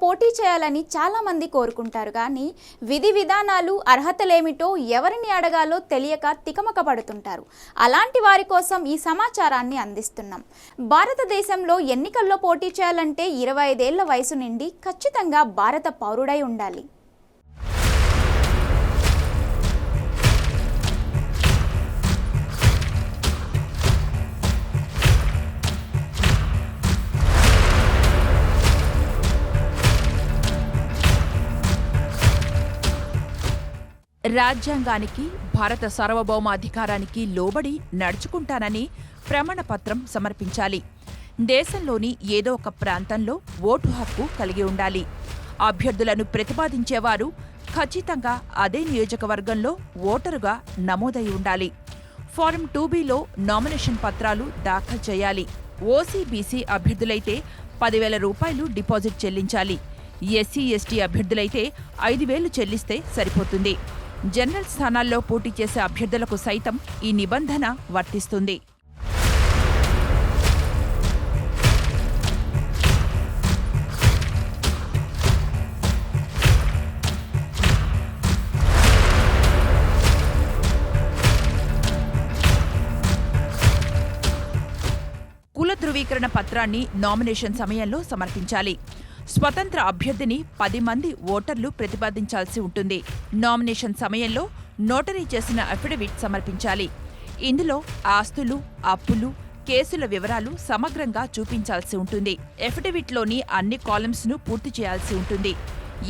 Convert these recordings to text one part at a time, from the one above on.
పోటీ చేయాలని చాలామంది కోరుకుంటారు. కానీ విధి విధానాలు అర్హతలేమిటో ఎవరిని అడగాలో తెలియక తికమక పడుతుంటారు. అలాంటి వారి కోసం ఈ సమాచారాన్ని అందిస్తున్నాం. భారతదేశంలో ఎన్నికల్లో పోటీ చేయాలంటే 25 ఏళ్ల వయసు నుండి ఖచ్చితంగా భారత పౌరుడై ఉండాలి. రాజ్యాంగానికి, భారత సార్వభౌమాధికారానికి లోబడి నడుచుకుంటానని ప్రమాణపత్రం సమర్పించాలి. దేశంలోని ఏదో ఒక ప్రాంతంలో ఓటు హక్కు కలిగి ఉండాలి. అభ్యర్థులను ప్రతిపాదించేవారు ఖచ్చితంగా అదే నియోజకవర్గంలో ఓటరుగా నమోదై ఉండాలి. ఫారం 2Bలో నామినేషన్ పత్రాలు దాఖలు చేయాలి. ఓసీ/బీసీ అభ్యర్థులైతే 10,000 రూపాయలు డిపాజిట్ చెల్లించాలి. ఎస్సీ/ఎస్టీ అభ్యర్థులైతే 5,000 చెల్లిస్తే సరిపోతుంది. జనరల్ స్థానాల్లో పోటీ చేసే అభ్యర్థులకు సైతం ఈ నిబంధన వర్తిస్తుంది. కుల ధృవీకరణ పత్రాన్ని నామినేషన్ సమయంలో సమర్పించాలి. స్వతంత్ర అభ్యర్థిని 10 మంది ఓటర్లు ప్రతిపాదించాల్సి ఉంటుంది. నామినేషన్ సమయంలో నోటరీ చేసిన అఫిడవిట్ సమర్పించాలి. ఇందులో ఆస్తులు, అప్పులు, కేసుల వివరాలు సమగ్రంగా చూపించాల్సి ఉంటుంది. అఫిడవిట్లోని అన్ని కాలమ్స్ను పూర్తి చేయాల్సి ఉంటుంది.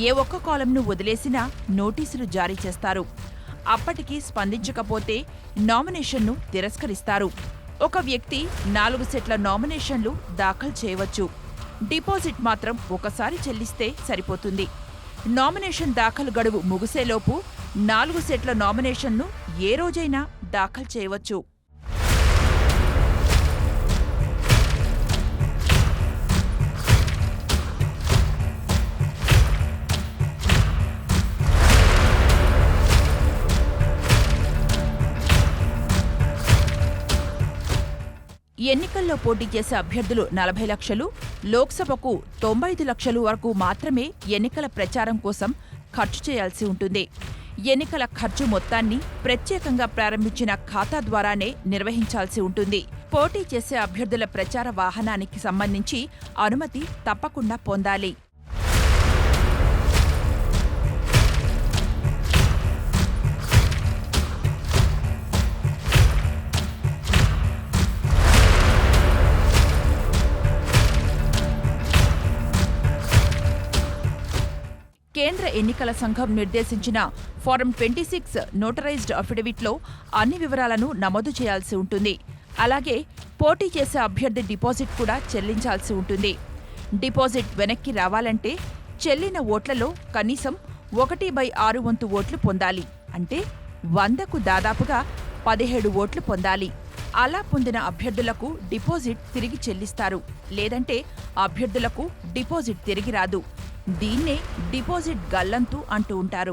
ఏ ఒక్క కాలమ్ను వదిలేసినా నోటీసులు జారీ చేస్తారు. అప్పటికీ స్పందించకపోతే నామినేషన్ను తిరస్కరిస్తారు. ఒక వ్యక్తి 4 సెట్ల నామినేషన్లు దాఖలు చేయవచ్చు. డిపాజిట్ మాత్రం ఒకసారి చెల్లిస్తే సరిపోతుంది. నామినేషన్ దాఖలు గడువు ముగిసేలోపు 4 సెట్ల నామినేషన్ను ఏ రోజైనా దాఖలు చేయవచ్చు. ఎన్నికల్లో పోటీ చేసే అభ్యర్థులు 40 లక్షలు, లోక్సభకు 95 లక్షలు వరకు మాత్రమే ఎన్నికల ప్రచారం కోసం ఖర్చు చేయాల్సి ఉంటుంది. ఎన్నికల ఖర్చు మొత్తాన్ని ప్రత్యేకంగా ప్రారంభించిన ఖాతా ద్వారానే నిర్వహించాల్సి ఉంటుంది. పోటీ చేసే అభ్యర్థుల ప్రచార వాహనానికి సంబంధించి అనుమతి తప్పకుండా పొందాలి. కేంద్ర ఎన్నికల సంఘం నిర్దేశించిన ఫారం 26 నోటరైజ్డ్ అఫిడవిట్లో అన్ని వివరాలను నమోదు చేయాల్సి ఉంటుంది. అలాగే పోటీ చేసే అభ్యర్థి డిపాజిట్ కూడా చెల్లించాల్సి ఉంటుంది. డిపాజిట్ వెనక్కి రావాలంటే చెల్లిన ఓట్లలో కనీసం 1/6 వంతు ఓట్లు పొందాలి. అంటే 100కు దాదాపుగా 17 ఓట్లు పొందాలి. అలా పొందిన అభ్యర్థులకు డిపాజిట్ తిరిగి చెల్లిస్తారు. లేదంటే అభ్యర్థులకు డిపాజిట్ తిరిగి రాదు. దీన్నే డిపాజిట్ గల్లంతు అంటూ ఉంటారు.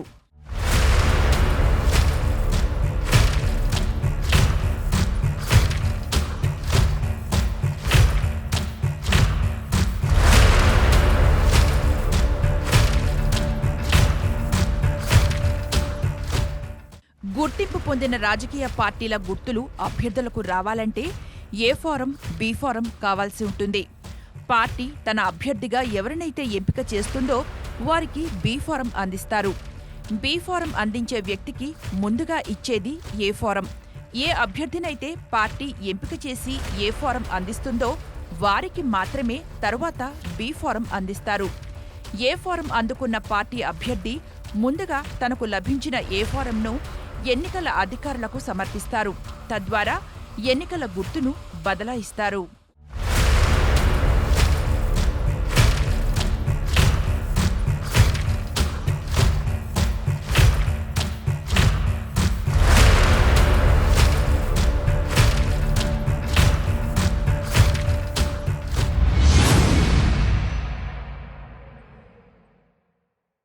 గుర్తింపు పొందిన రాజకీయ పార్టీల గుర్తులు అభ్యర్థులకు రావాలంటే ఏ ఫారం, బి ఫారం కావాల్సి ఉంటుంది. పార్టీ తన అభ్యర్థిగా ఎవరినైతే ఎంపిక చేస్తుందో వారికి బి ఫారం అందిస్తారు. బి ఫారం అందించే వ్యక్తికి ముందుగా ఇచ్చేది ఏ ఫారం. ఏ అభ్యర్థినైతే పార్టీ ఎంపిక చేసి ఏ ఫారం అందిస్తుందో వారికి మాత్రమే తరువాత బి ఫారం అందిస్తారు. ఏ ఫారం అందుకున్న పార్టీ అభ్యర్థి ముందుగా తనకు లభించిన ఏ ఫారంను ఎన్నికల అధికారులకు సమర్పిస్తారు. తద్వారా ఎన్నికల గుర్తును బదలాయిస్తారు.